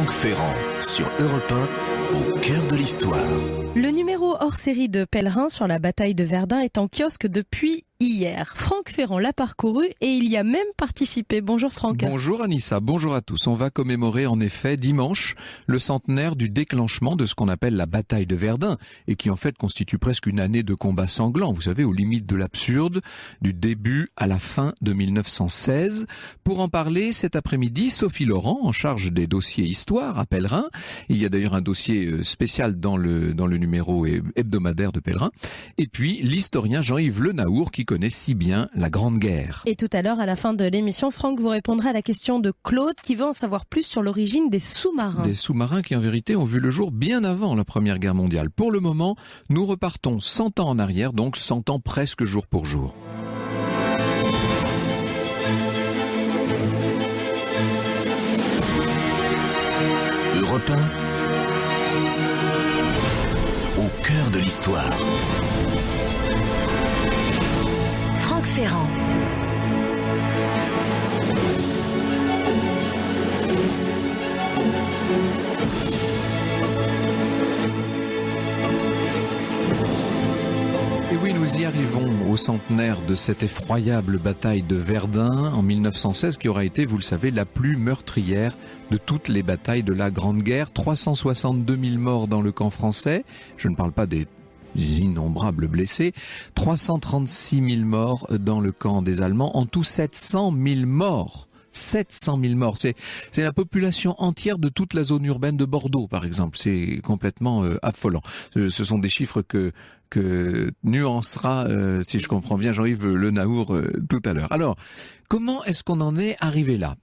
Franck Ferrand sur Europe 1, au cœur de l'histoire. Le numéro hors série de Pellerin sur la bataille de Verdun est en kiosque depuis hier. Franck Ferrand l'a parcouru et il y a même participé. Bonjour Franck. Bonjour Anissa, bonjour à tous. On va commémorer en effet dimanche le centenaire du déclenchement de ce qu'on appelle la bataille de Verdun et qui en fait constitue presque une année de combat sanglant, vous savez, aux limites de l'absurde, du début à la fin de 1916. Pour en parler cet après-midi, Sophie Laurent, en charge des dossiers histoire à Pellerin. Il y a d'ailleurs un dossier spécial dans le numéro hebdomadaire de Pellerin. Et puis l'historien Jean-Yves Le Naour qui connaît si bien la Grande Guerre. Et tout à l'heure, à la fin de l'émission, Franck vous répondra à la question de Claude qui veut en savoir plus sur l'origine des sous-marins. Des sous-marins qui en vérité ont vu le jour bien avant la Première Guerre mondiale. Pour le moment, nous repartons 100 ans en arrière, donc 100 ans presque jour pour jour. Europe 1, au cœur de l'histoire. Franck Ferrand. Et oui, nous y arrivons au centenaire de cette effroyable bataille de Verdun en 1916 qui aura été, vous le savez, la plus meurtrière de toutes les batailles de la Grande Guerre. 362 000 morts dans le camp français. Je ne parle pas des innombrables blessés. 336 000 morts dans le camp des Allemands. En tout, 700 000 morts. 700 000 morts. C'est la population entière de toute la zone urbaine de Bordeaux, par exemple. C'est complètement affolant. Ce sont des chiffres que nuancera, si je comprends bien, Jean-Yves Le Naour tout à l'heure. Alors, comment est-ce qu'on en est arrivé là ?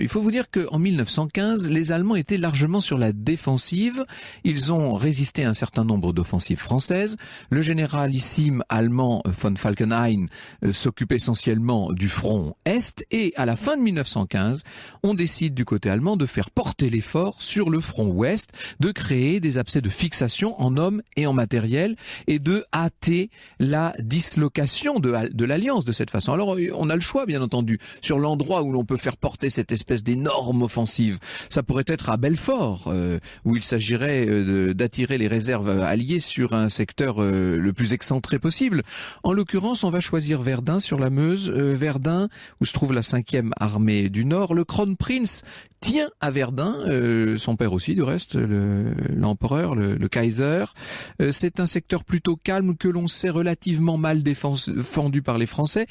Il faut vous dire qu'en 1915, les Allemands étaient largement sur la défensive. Ils ont résisté à un certain nombre d'offensives françaises. Le généralissime allemand von Falkenhayn s'occupe essentiellement du front Est. Et à la fin de 1915, on décide du côté allemand de faire porter l'effort sur le front Ouest, de créer des abcès de fixation en hommes et en matériel et de hâter la dislocation de l'alliance de cette façon. Alors, on a le choix, bien entendu, sur l'endroit où l'on peut faire porter cette espèce d'énorme offensive. Ça pourrait être à Belfort, où il s'agirait d'attirer les réserves alliées sur un secteur le plus excentré possible. En l'occurrence, on va choisir Verdun sur la Meuse. Verdun, où se trouve la 5e armée du Nord. Le Kronprinz tient à Verdun, son père aussi du reste, l'empereur, le Kaiser. C'est un secteur plutôt calme que l'on sait relativement mal défendu par les Français.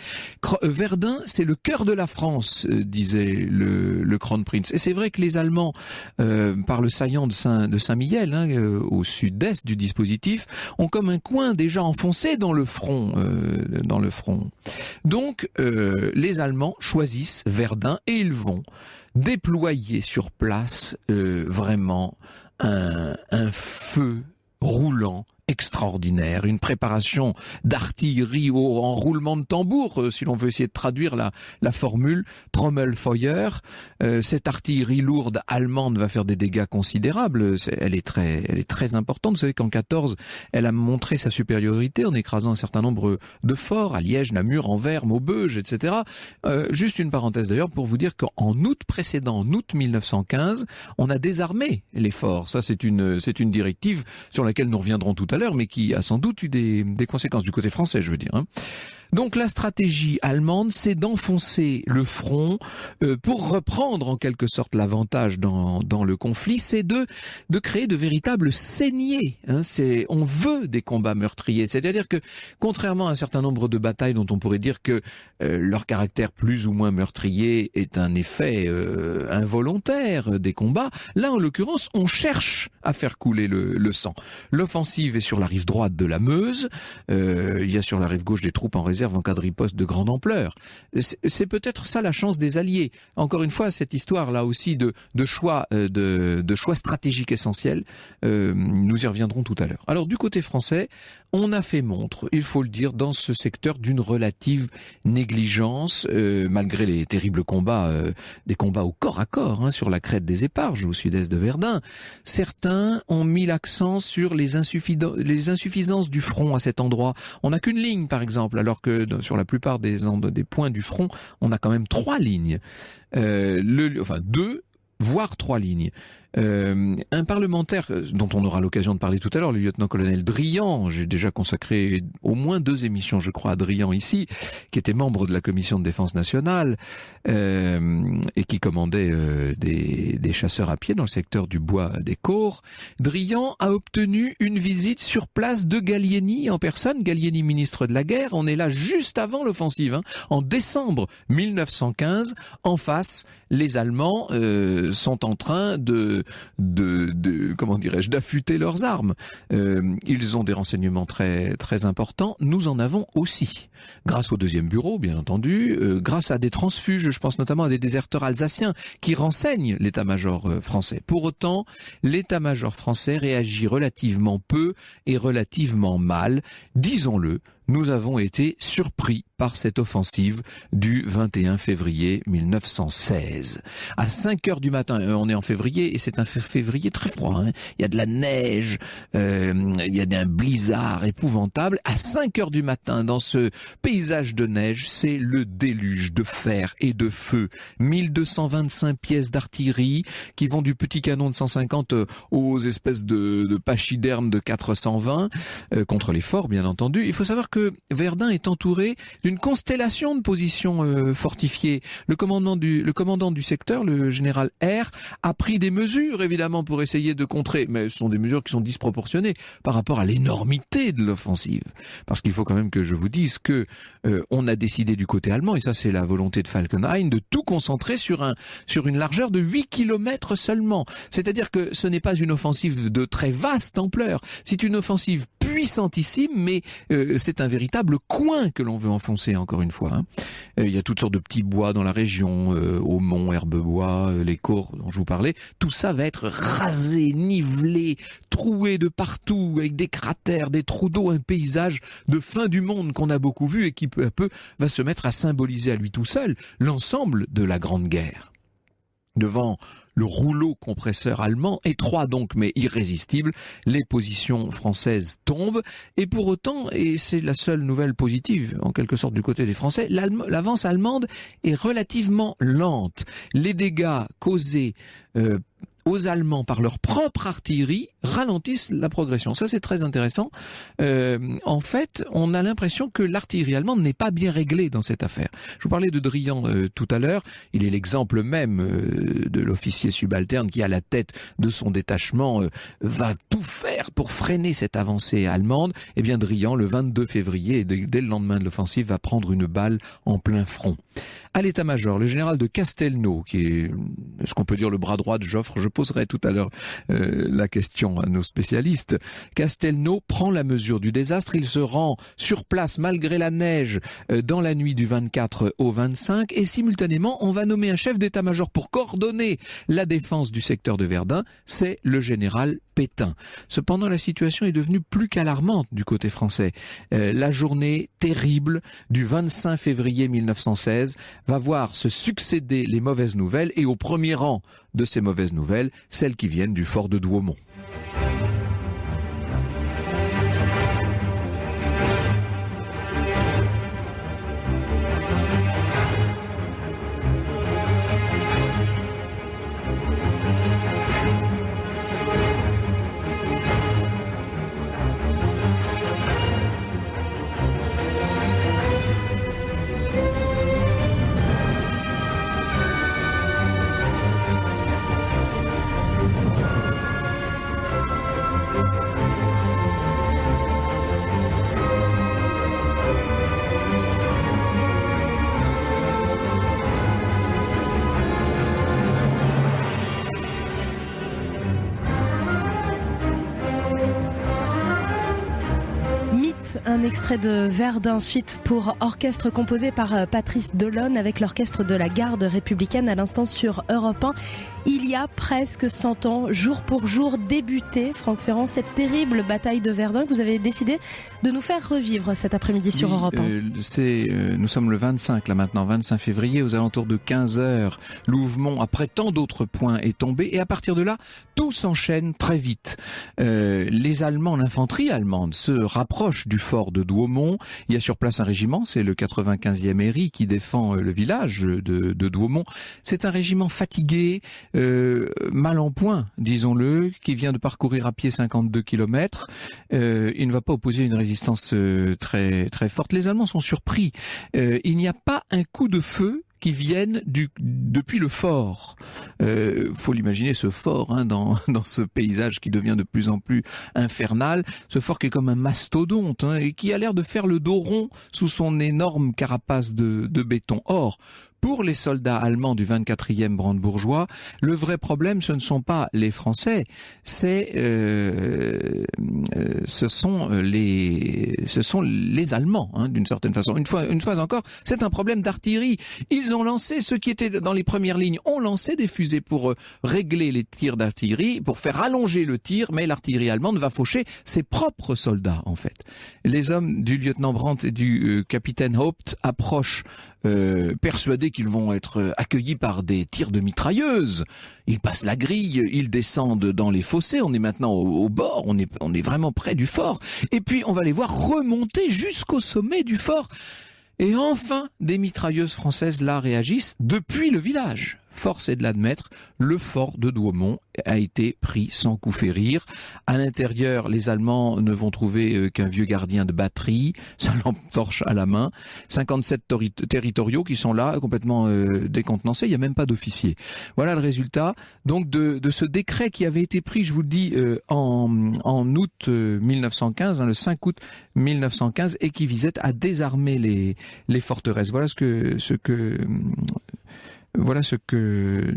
Verdun, c'est le cœur de la France, disait le Kronprinz. Et c'est vrai que les Allemands, par le saillant de Saint-Mihiel, au sud-est du dispositif, ont comme un coin déjà enfoncé dans le front. Donc, les Allemands choisissent Verdun et ils vont déployer sur place vraiment un feu roulant extraordinaire, une préparation d'artillerie en roulement de tambour, si l'on veut essayer de traduire la formule, Trommelfeuer. Cette artillerie lourde allemande va faire des dégâts considérables, elle est très importante. Vous savez qu'en 14, elle a montré sa supériorité en écrasant un certain nombre de forts, à Liège, Namur, Anvers, Maubeuge, etc. Juste une parenthèse d'ailleurs pour vous dire qu'en août précédent, en août 1915, on a désarmé les forts. Ça, c'est une directive sur laquelle nous reviendrons tout à l'heure, mais qui a sans doute eu des conséquences du côté français, je veux dire. Donc la stratégie allemande, c'est d'enfoncer le front pour reprendre en quelque sorte l'avantage dans le conflit, c'est de créer de véritables saignées. On veut des combats meurtriers, c'est-à-dire que contrairement à un certain nombre de batailles dont on pourrait dire que leur caractère plus ou moins meurtrier est un effet involontaire des combats, là en l'occurrence on cherche à faire couler le sang. L'offensive est sur la rive droite de la Meuse, il y a sur la rive gauche des troupes en réserve en cas de riposte de grande ampleur. C'est peut-être ça la chance des Alliés. Encore une fois, cette histoire là aussi de choix stratégiques essentiels, nous y reviendrons tout à l'heure. Alors du côté français, on a fait montre, il faut le dire, dans ce secteur d'une relative négligence, malgré les terribles combats, des combats au corps à corps sur la crête des Éparges, au sud-est de Verdun. Certains ont mis l'accent sur les insuffisances du front à cet endroit. On n'a qu'une ligne, par exemple, alors que sur la plupart des points du front, on a quand même 3 lignes. 2, voire 3 lignes. Un parlementaire dont on aura l'occasion de parler tout à l'heure, le lieutenant-colonel Drian, j'ai déjà consacré au moins 2 émissions, je crois, à Drian ici, qui était membre de la commission de défense nationale et qui commandait des chasseurs à pied dans le secteur du bois des Caures. Drian a obtenu une visite sur place de Gallieni en personne, Gallieni ministre de la guerre. On est là juste avant l'offensive, en décembre 1915. En face, les Allemands sont en train comment dirais-je, d'affûter leurs armes. Ils ont des renseignements très très importants. Nous en avons aussi, grâce au 2e bureau, bien entendu, grâce à des transfuges, je pense notamment à des déserteurs alsaciens qui renseignent l'état-major français. Pour autant, l'état-major français réagit relativement peu et relativement mal. Disons-le, nous avons été surpris par cette offensive du 21 février 1916. À 5 heures du matin, on est en février et c'est un février très froid. Il y a de la neige, il y a un blizzard épouvantable. À 5 heures du matin, dans ce paysage de neige, c'est le déluge de fer et de feu. 1225 pièces d'artillerie qui vont du petit canon de 150 aux espèces de pachydermes de 420 contre les forts, bien entendu. Il faut savoir que Verdun est entouré d'une constellation de positions fortifiées. Le commandant du secteur, le général R, a pris des mesures évidemment pour essayer de contrer, mais ce sont des mesures qui sont disproportionnées par rapport à l'énormité de l'offensive. Parce qu'il faut quand même que je vous dise que on a décidé du côté allemand, et ça c'est la volonté de Falkenhayn, de tout concentrer sur une largeur de 8 km seulement. C'est-à-dire que ce n'est pas une offensive de très vaste ampleur, c'est une offensive puissantissime, mais c'est un véritable coin que l'on veut enfoncer, encore une fois. Il y a toutes sortes de petits bois dans la région, Aumont, Herbebois, les Caures dont je vous parlais. Tout ça va être rasé, nivelé, troué de partout, avec des cratères, des trous d'eau, un paysage de fin du monde qu'on a beaucoup vu et qui peu à peu va se mettre à symboliser à lui tout seul l'ensemble de la Grande Guerre. Devant le rouleau compresseur allemand, étroit donc mais irrésistible, les positions françaises tombent, et pour autant, et c'est la seule nouvelle positive en quelque sorte du côté des Français, l'avance allemande est relativement lente. Les dégâts causés aux Allemands par leur propre artillerie ralentissent la progression. Ça, c'est très intéressant. En fait, on a l'impression que l'artillerie allemande n'est pas bien réglée dans cette affaire. Je vous parlais de Drian tout à l'heure. Il est l'exemple même de l'officier subalterne qui, à la tête de son détachement, va tout faire pour freiner cette avancée allemande. Eh bien, Drian, le 22 février, dès le lendemain de l'offensive, va prendre une balle en plein front. À l'état-major, le général de Castelnau, qui est ce qu'on peut dire le bras droit de Joffre, je poserai tout à l'heure la question à nos spécialistes. Castelnau prend la mesure du désastre, il se rend sur place malgré la neige dans la nuit du 24 au 25 et simultanément on va nommer un chef d'état-major pour coordonner la défense du secteur de Verdun, c'est le général Pétain. Cependant, la situation est devenue plus qu'alarmante du côté français. La journée terrible du 25 février 1916 va voir se succéder les mauvaises nouvelles et au premier rang de ces mauvaises nouvelles, celles qui viennent du fort de Douaumont. Un extrait de Verdun, suite pour orchestre composé par Patrice Delonne avec l'orchestre de la Garde républicaine à l'instant sur Europe 1. Il y a presque 100 ans, jour pour jour, débutait, Franck Ferrand, cette terrible bataille de Verdun que vous avez décidé de nous faire revivre cet après-midi sur Europe 1. Nous sommes le 25 février, aux alentours de 15h. Louvemont, après tant d'autres points, est tombé et à partir de là, tout s'enchaîne très vite. Les Allemands, l'infanterie allemande se rapproche du fort fort de Douaumont. Il y a sur place un régiment, c'est le 95e Héry qui défend le village de Douaumont. C'est un régiment fatigué, mal en point, disons-le, qui vient de parcourir à pied 52 kilomètres. Il ne va pas opposer une résistance très très forte. Les Allemands sont surpris. Il n'y a pas un coup de feu qui viennent depuis le fort. Faut l'imaginer, ce fort, hein, dans ce paysage qui devient de plus en plus infernal, ce fort qui est comme un mastodonte, hein, et qui a l'air de faire le dos rond sous son énorme carapace de béton. Or, pour les soldats allemands du 24e brandebourgeois, le vrai problème, ce ne sont pas les Français, ce sont les Allemands, hein, d'une certaine façon. Une fois encore, c'est un problème d'artillerie. Ils ont lancé, ceux qui étaient dans les premières lignes, ont lancé des fusées pour régler les tirs d'artillerie, pour faire allonger le tir, mais l'artillerie allemande va faucher ses propres soldats, en fait. Les hommes du lieutenant Brandt et du capitaine Haupt approchent persuadés qu'ils vont être accueillis par des tirs de mitrailleuses. Ils passent la grille, ils descendent dans les fossés, on est maintenant au bord, on est vraiment près du fort. Et puis on va les voir remonter jusqu'au sommet du fort. Et enfin, des mitrailleuses françaises là réagissent depuis le village. Force est de l'admettre, le fort de Douaumont a été pris sans coup férir. À l'intérieur, les Allemands ne vont trouver qu'un vieux gardien de batterie, sa lampe torche à la main, 57 territoriaux qui sont là, complètement décontenancés, il n'y a même pas d'officiers. Voilà le résultat donc de ce décret qui avait été pris, je vous le dis, en août 1915, hein, le 5 août 1915, et qui visait à désarmer les forteresses. Voilà ce que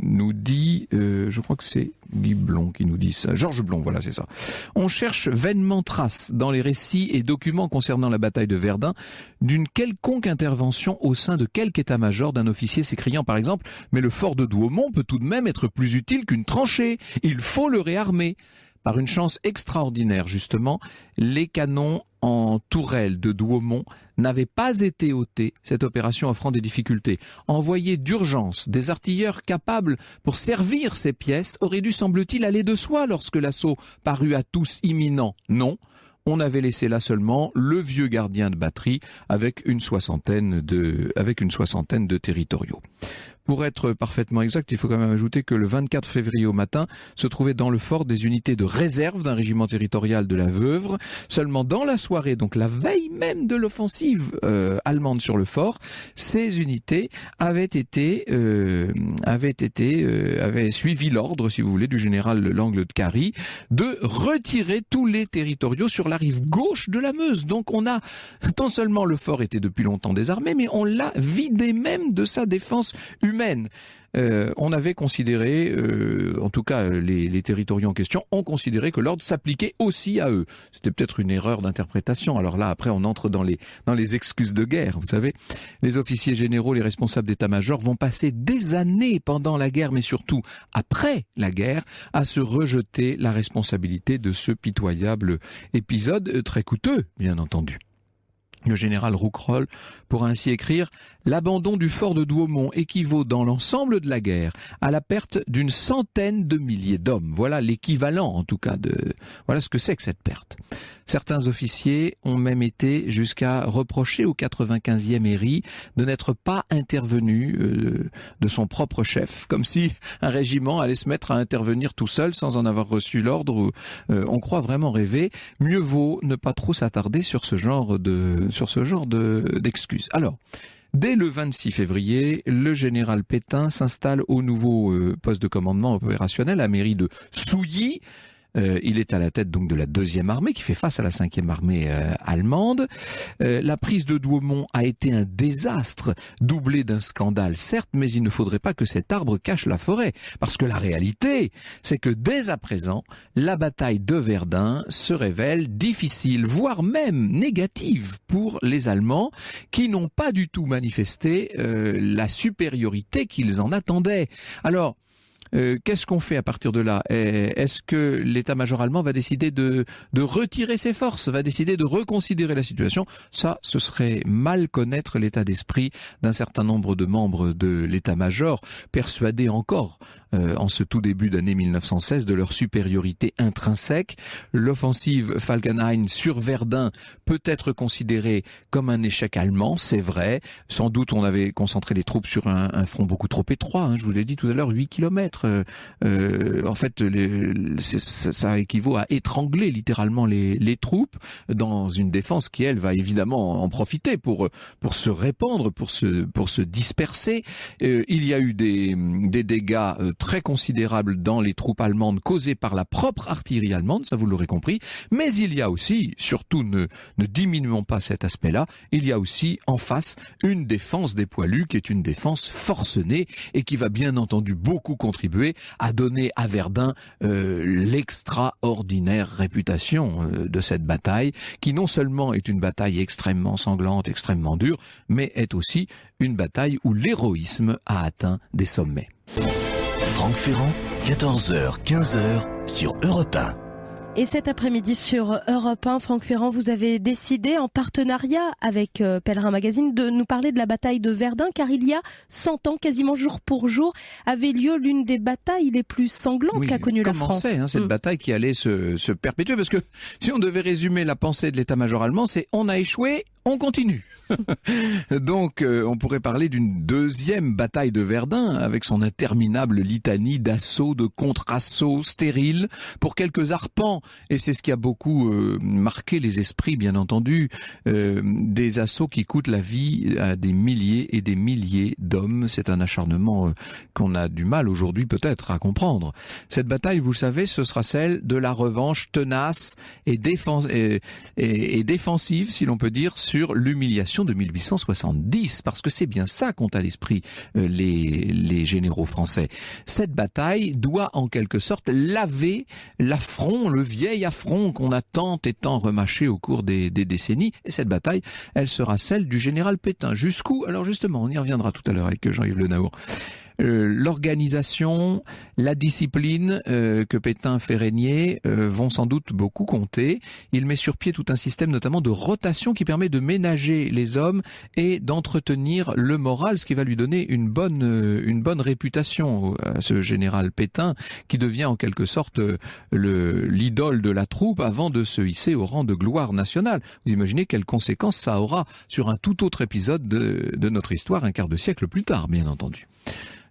nous dit, je crois que c'est Guy Blond qui nous dit ça. Georges Blond, voilà, c'est ça. On cherche vainement trace dans les récits et documents concernant la bataille de Verdun d'une quelconque intervention au sein de quelque état-major d'un officier s'écriant par exemple « Mais le fort de Douaumont peut tout de même être plus utile qu'une tranchée. Il faut le réarmer. » Par une chance extraordinaire, justement, les canons en tourelle de Douaumont n'avaient pas été ôtés, cette opération offrant des difficultés. Envoyer d'urgence des artilleurs capables pour servir ces pièces aurait dû, semble-t-il, aller de soi lorsque l'assaut parut à tous imminent. Non, on avait laissé là seulement le vieux gardien de batterie avec une soixantaine de territoriaux. Pour être parfaitement exact, il faut quand même ajouter que le 24 février au matin se trouvaient dans le fort des unités de réserve d'un régiment territorial de la Veuvre. Seulement dans la soirée, donc la veille même de l'offensive allemande sur le fort, ces unités avaient suivi l'ordre, si vous voulez, du général Langle de Cary de retirer tous les territoriaux sur la rive gauche de la Meuse. Donc on a, non seulement le fort était depuis longtemps désarmé, mais on l'a vidé même de sa défense humaine. On avait considéré, en tout cas les territoriaux en question, ont considéré que l'ordre s'appliquait aussi à eux. C'était peut-être une erreur d'interprétation. Alors là, après, on entre dans les excuses de guerre, vous savez. Les officiers généraux, les responsables d'état-major vont passer des années pendant la guerre, mais surtout après la guerre, à se rejeter la responsabilité de ce pitoyable épisode, très coûteux, bien entendu. Le général Rouquayrol pourra ainsi écrire « L'abandon du fort de Douaumont équivaut dans l'ensemble de la guerre à la perte d'une centaine de milliers d'hommes. » Voilà l'équivalent en tout cas voilà ce que c'est que cette perte. Certains officiers ont même été jusqu'à reprocher au 95e Héry de n'être pas intervenu de son propre chef, comme si un régiment allait se mettre à intervenir tout seul sans en avoir reçu l'ordre. On croit vraiment rêver. Mieux vaut ne pas trop s'attarder sur ce genre d'excuses. Alors, dès le 26 février, le général Pétain s'installe au nouveau poste de commandement opérationnel à la mairie de Souilly. Il est à la tête donc de la 2e armée qui fait face à la 5e armée allemande. La prise de Douaumont a été un désastre, doublé d'un scandale certes, mais il ne faudrait pas que cet arbre cache la forêt. Parce que la réalité, c'est que dès à présent, la bataille de Verdun se révèle difficile, voire même négative pour les Allemands, qui n'ont pas du tout manifesté la supériorité qu'ils en attendaient. Alors, Qu'est-ce qu'on fait à partir de là? Est-ce que l'état-major allemand va décider de retirer ses forces, va décider de reconsidérer la situation? Ça, ce serait mal connaître l'état d'esprit d'un certain nombre de membres de l'état-major, persuadés encore, en ce tout début d'année 1916, de leur supériorité intrinsèque. L'offensive Falkenhayn sur Verdun peut être considérée comme un échec allemand, c'est vrai. Sans doute on avait concentré les troupes sur un front beaucoup trop étroit, hein, je vous l'ai dit tout à l'heure, 8 kilomètres. En fait, ça équivaut à étrangler littéralement les troupes dans une défense qui, elle, va évidemment en profiter pour se répandre, pour se disperser. Il y a eu des dégâts très considérables dans les troupes allemandes causés par la propre artillerie allemande, ça vous l'aurez compris, mais il y a aussi, surtout ne diminuons pas cet aspect-là, il y a aussi en face une défense des poilus qui est une défense forcenée et qui va bien entendu beaucoup contribuer à donner à Verdun l'extraordinaire réputation de cette bataille, qui non seulement est une bataille extrêmement sanglante, extrêmement dure, mais est aussi une bataille où l'héroïsme a atteint des sommets. Franck Ferrand, 14h, 15h sur Europe 1. Et cet après-midi sur Europe 1, Franck Ferrand, vous avez décidé en partenariat avec Pèlerin Magazine de nous parler de la bataille de Verdun, car il y a 100 ans, quasiment jour pour jour, avait lieu l'une des batailles les plus sanglantes qu'a connue la France. Cette bataille qui allait se perpétuer, parce que si on devait résumer la pensée de l'état-major allemand, c'est on a échoué, on continue. Donc on pourrait parler d'une deuxième bataille de Verdun avec son interminable litanie d'assauts, de contre-assauts stériles pour quelques arpents, et c'est ce qui a beaucoup marqué les esprits, bien entendu, des assauts qui coûtent la vie à des milliers et des milliers d'hommes. C'est un acharnement qu'on a du mal aujourd'hui peut-être à comprendre. Cette bataille, vous le savez, ce sera celle de la revanche tenace et défensive, si l'on peut dire, sur l'humiliation de 1870, parce que c'est bien ça qu'ont à l'esprit les généraux français. Cette bataille doit en quelque sorte laver l'affront, le vieil affront qu'on a tant et tant remâché au cours des décennies, et cette bataille, elle sera celle du général Pétain. Jusqu'où? Alors justement, on y reviendra tout à l'heure avec Jean-Yves Le Naour. L'organisation, la discipline que Pétain fait régner vont sans doute beaucoup compter. Il met sur pied tout un système notamment de rotation qui permet de ménager les hommes et d'entretenir le moral, ce qui va lui donner une bonne réputation à ce général Pétain, qui devient en quelque sorte l'idole de la troupe avant de se hisser au rang de gloire nationale. Vous imaginez quelles conséquences ça aura sur un tout autre épisode de notre histoire, un quart de siècle plus tard, bien entendu.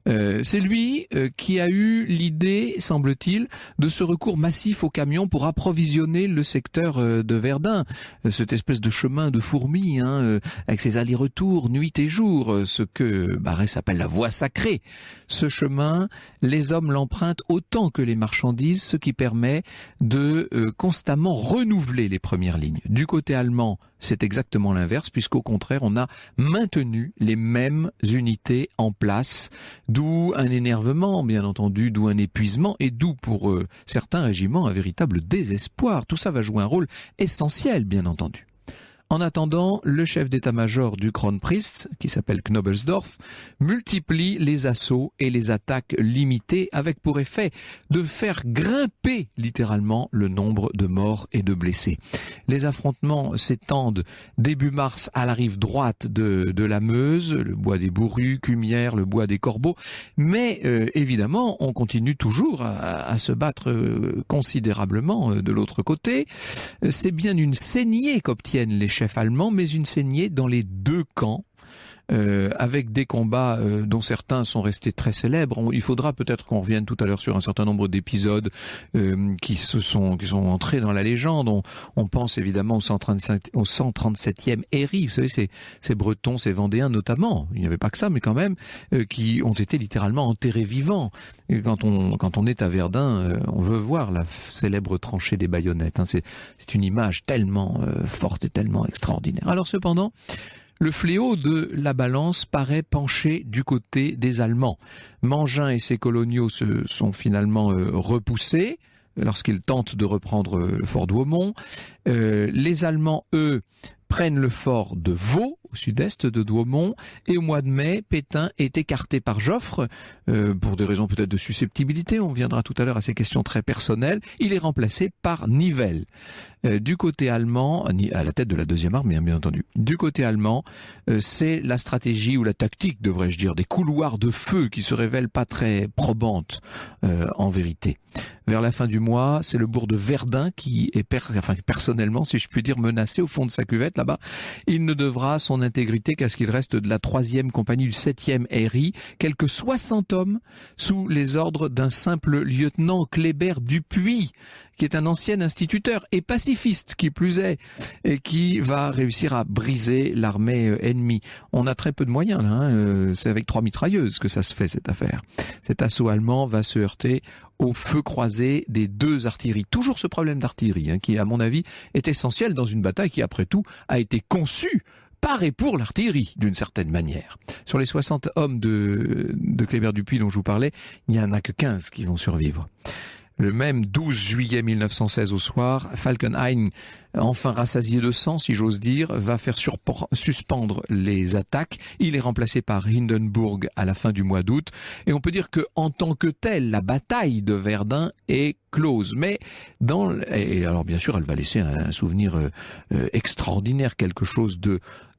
C'est lui qui a eu l'idée, semble-t-il, de ce recours massif aux camions pour approvisionner le secteur de Verdun. Cette espèce de chemin de fourmis, avec ses allers-retours nuit et jour, ce que Barrès appelle la voie sacrée. Ce chemin, les hommes l'empruntent autant que les marchandises, ce qui permet de constamment renouveler les premières lignes. Du côté allemand, c'est exactement l'inverse, puisqu'au contraire, on a maintenu les mêmes unités en place, d'où un énervement, bien entendu, d'où un épuisement, et d'où, pour certains régiments, un véritable désespoir. Tout ça va jouer un rôle essentiel, bien entendu. En attendant, le chef d'état-major du Kronprinz, qui s'appelle Knobelsdorff, multiplie les assauts et les attaques limitées, avec pour effet de faire grimper littéralement le nombre de morts et de blessés. Les affrontements s'étendent début mars à la rive droite de la Meuse, le bois des Bourrues, Cumières, le bois des Corbeaux, mais évidemment, on continue toujours à se battre considérablement de l'autre côté. C'est bien une saignée qu'obtiennent les chefs allemands, mais une saignée dans les deux camps, avec des combats dont certains sont restés très célèbres. Il faudra peut-être qu'on revienne tout à l'heure sur un certain nombre d'épisodes qui sont entrés dans la légende. On pense évidemment au 137e Héry, vous savez, ces Bretons, ces Vendéens notamment, il n'y avait pas que ça, mais quand même, qui ont été littéralement enterrés vivants. Et quand on est à Verdun, on veut voir la célèbre tranchée des baïonnettes. C'est une image tellement forte et tellement extraordinaire. Alors cependant, le fléau de la balance paraît pencher du côté des Allemands. Mangin et ses coloniaux se sont finalement repoussés lorsqu'ils tentent de reprendre le fort d'Ouaumont. Les Allemands, eux, prennent le fort de Vaux, au sud-est de Douaumont. Et au mois de mai, Pétain est écarté par Joffre, pour des raisons peut-être de susceptibilité. On viendra tout à l'heure à ces questions très personnelles. Il est remplacé par Nivelle. Du côté allemand, à la tête de la deuxième armée, bien entendu. Du côté allemand, c'est la stratégie ou la tactique, devrais-je dire, des couloirs de feu qui se révèlent pas très probantes en vérité. Vers la fin du mois, c'est le bourg de Verdun qui est personnellement, si je puis dire, menacé au fond de sa cuvette là-bas. Il ne devra son intégrité qu'à ce qu'il reste de la 3e compagnie du 7e RI, quelques 60 hommes sous les ordres d'un simple lieutenant Kléber Dupuis, qui est un ancien instituteur et pacifiste qui plus est, et qui va réussir à briser l'armée ennemie. On a très peu de moyens là, c'est avec 3 mitrailleuses que ça se fait cette affaire. Cet assaut allemand va se heurter au feu croisé des 2 artilleries. Toujours ce problème d'artillerie, qui à mon avis est essentiel dans une bataille qui après tout a été conçue par et pour l'artillerie, d'une certaine manière. Sur les 60 hommes de Kléber Dupuis dont je vous parlais, il n'y en a que 15 qui vont survivre. Le même 12 juillet 1916 au soir, Falkenhayn, enfin rassasié de sang, si j'ose dire, va faire suspendre les attaques. Il est remplacé par Hindenburg à la fin du mois d'août. Et on peut dire que, en tant que telle, la bataille de Verdun est close. Mais et alors bien sûr, elle va laisser un souvenir extraordinaire, quelque chose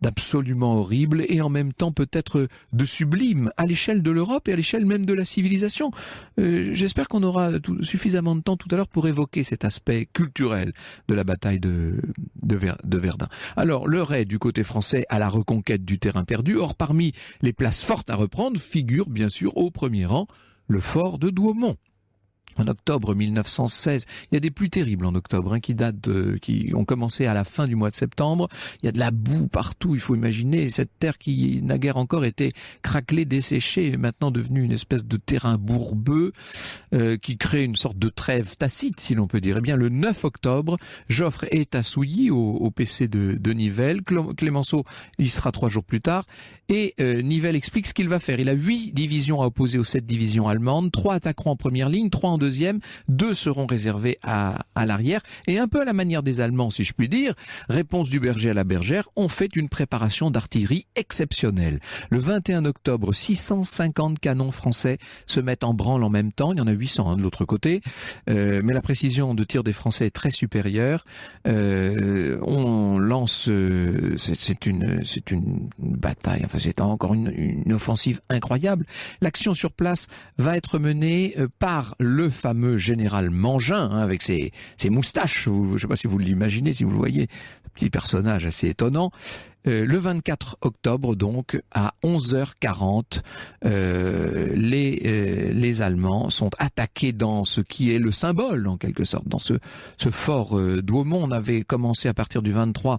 d'absolument horrible et en même temps peut-être de sublime à l'échelle de l'Europe et à l'échelle même de la civilisation. J'espère qu'on aura suffisamment de temps tout à l'heure pour évoquer cet aspect culturel de la bataille de Verdun. Alors, l'heure est du côté français à la reconquête du terrain perdu. Or, parmi les places fortes à reprendre figure bien sûr au premier rang le fort de Douaumont. En octobre 1916, il y a des pluies terribles en octobre, qui ont commencé à la fin du mois de septembre. Il y a de la boue partout. Il faut imaginer cette terre qui naguère encore était craquelée, desséchée, maintenant devenue une espèce de terrain bourbeux qui crée une sorte de trêve tacite, si l'on peut dire. Eh bien, le 9 octobre, Joffre est à Souilly, au PC de Nivelle. Clémenceau y sera 3 jours plus tard. Et Nivelle explique ce qu'il va faire. Il a 8 divisions à opposer aux 7 divisions allemandes. 3 attaqueront en première ligne, 3 en deuxième, 2 seront réservés à l'arrière, et un peu à la manière des Allemands, si je puis dire, réponse du berger à la bergère, on fait une préparation d'artillerie exceptionnelle. Le 21 octobre, 650 canons français se mettent en branle en même temps, il y en a 800 de l'autre côté, mais la précision de tir des Français est très supérieure. On lance, c'est une bataille, enfin c'est encore une offensive incroyable. L'action sur place va être menée par le fameux général Mangin, avec ses moustaches. Je ne sais pas si vous l'imaginez, si vous le voyez, petit personnage assez étonnant. Le 24 octobre, donc, à 11h40, les Allemands sont attaqués dans ce qui est le symbole, en quelque sorte, dans ce fort Douaumont. On avait commencé à partir du 23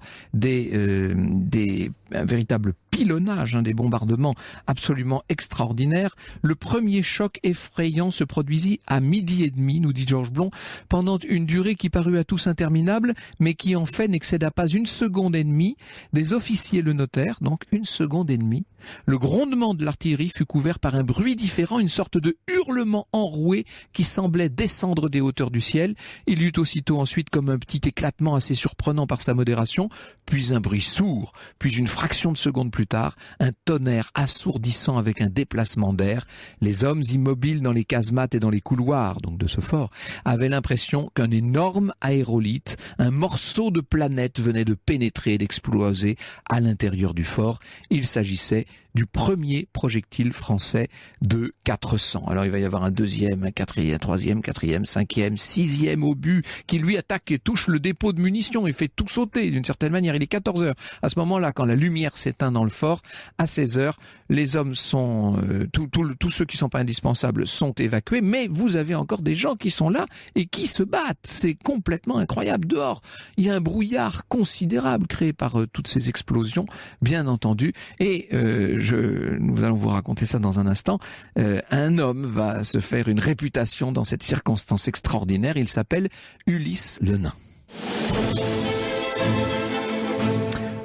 un véritable pilonnage, des bombardements absolument extraordinaires. Le premier choc effrayant se produisit à 12h30, nous dit Georges Blond, pendant une durée qui parut à tous interminable, mais qui en fait n'excéda pas 1 seconde et demie. Des officiers le notèrent, donc 1 seconde et demie. Le grondement de l'artillerie fut couvert par un bruit différent, une sorte de hurlement enroué qui semblait descendre des hauteurs du ciel. Il y eut aussitôt ensuite comme un petit éclatement assez surprenant par sa modération, puis un bruit sourd, puis une fraction de seconde plus tard, un tonnerre assourdissant avec un déplacement d'air. Les hommes immobiles dans les casemates et dans les couloirs, donc de ce fort, avaient l'impression qu'un énorme aérolithe, un morceau de planète venait de pénétrer et d'exploser à l'intérieur du fort. Il s'agissait du premier projectile français de 400. Alors il va y avoir un deuxième, un quatrième, troisième, quatrième, cinquième, sixième obus qui lui attaque et touche le dépôt de munitions et fait tout sauter d'une certaine manière. Il est 14h. À ce moment-là, quand la lumière s'éteint dans le fort, à 16h, les hommes sont, tous ceux qui ne sont pas indispensables sont évacués, mais vous avez encore des gens qui sont là et qui se battent. C'est complètement incroyable. Dehors, il y a un brouillard considérable créé par toutes ces explosions, bien entendu, et nous allons vous raconter ça dans un instant. Un homme va se faire une réputation dans cette circonstance extraordinaire. Il s'appelle Ulysse le Nain.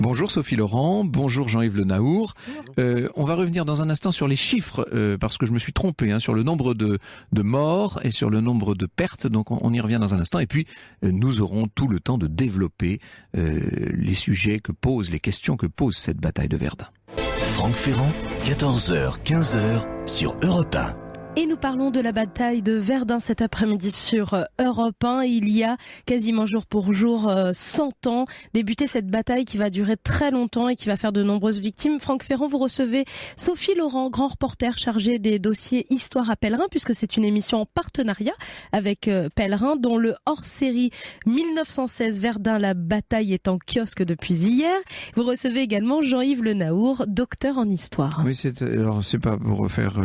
Bonjour Sophie Laurent, bonjour Jean-Yves Le Naour. On va revenir dans un instant sur les chiffres, parce que je me suis trompé sur le nombre de morts et sur le nombre de pertes, donc on y revient dans un instant. Et puis nous aurons tout le temps de développer les sujets que posent, les questions que pose cette bataille de Verdun. Franck Ferrand, 14h, 15h sur Europe 1. Et nous parlons de la bataille de Verdun cet après-midi sur Europe 1. Il y a quasiment jour pour jour 100 ans débuté cette bataille qui va durer très longtemps et qui va faire de nombreuses victimes. Franck Ferrand, vous recevez Sophie Laurent, grand reporter chargé des dossiers Histoire à Pèlerin, puisque c'est une émission en partenariat avec Pèlerin, dont le hors-série 1916 Verdun, la bataille est en kiosque depuis hier. Vous recevez également Jean-Yves Le Naour, docteur en histoire. Oui, c'est pas pour refaire,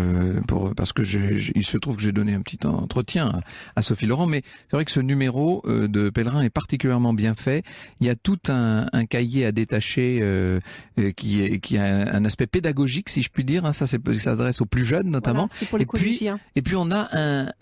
parce que il se trouve que j'ai donné un petit entretien à Sophie Laurent, mais c'est vrai que ce numéro de Pèlerin est particulièrement bien fait. Il y a tout un cahier à détacher qui a un aspect pédagogique, si je puis dire. Ça s'adresse aux plus jeunes notamment. Voilà, c'est pour les collégiens. Et puis on a